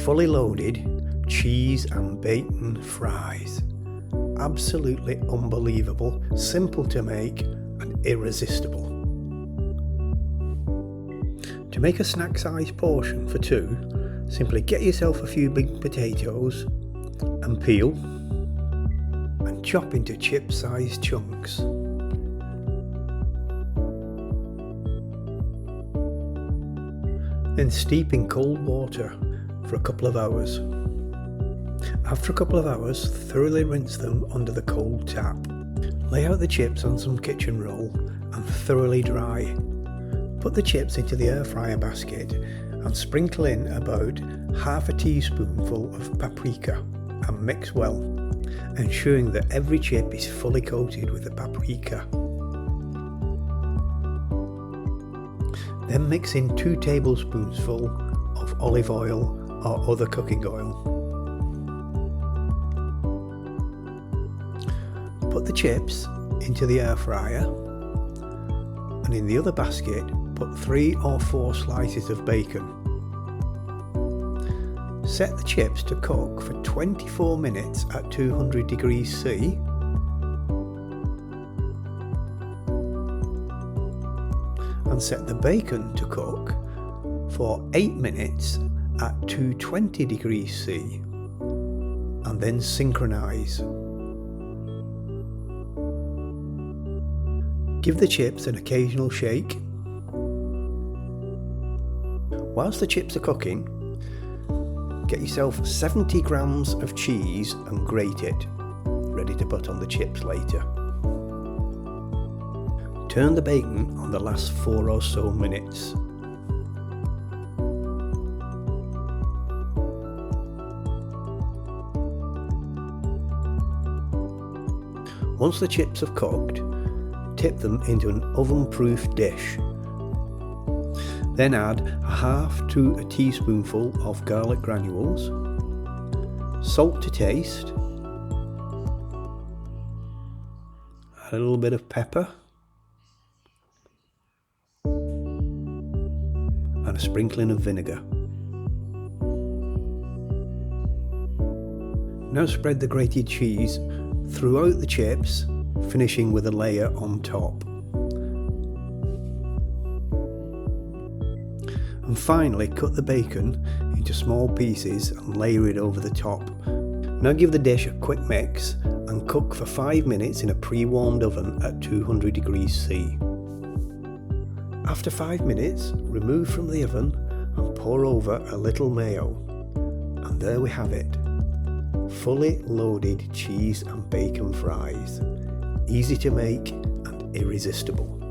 fully loaded cheese and bacon fries. Absolutely unbelievable, simple to make and irresistible. To make a snack size portion for two, simply get yourself a few big potatoes and peel and chop into chip sized chunks. Then steep in cold water for a couple of hours. After a couple of hours, thoroughly rinse them under the cold tap. Lay out the chips on some kitchen roll and thoroughly dry. Put the chips into the air fryer basket and sprinkle in about half a teaspoonful of paprika and mix well, ensuring that every chip is fully coated with the paprika. Then mix in 2 tablespoonsful of olive oil or other cooking oil. Put the chips into the air fryer, and in the other basket put 3 or 4 slices of bacon. Set the chips to cook for 24 minutes at 200 degrees C. And set the bacon to cook for 8 minutes at 220 degrees C, and then synchronise. Give the chips an occasional shake. Whilst the chips are cooking, get yourself 70 grams of cheese and grate it, ready to put on the chips later. Turn the bacon on the last 4 or so minutes. Once the chips have cooked, tip them into an oven-proof dish. Then add a half to a teaspoonful of garlic granules, salt to taste, add a little bit of pepper, and a sprinkling of vinegar. Now spread the grated cheese throughout the chips, finishing with a layer on top. And finally cut the bacon into small pieces and layer it over the top. Now give the dish a quick mix and cook for 5 minutes in a pre-warmed oven at 200 degrees C. After 5 minutes, remove from the oven and pour over a little mayo. And there we have it. Fully loaded cheese and bacon fries. Easy to make and irresistible.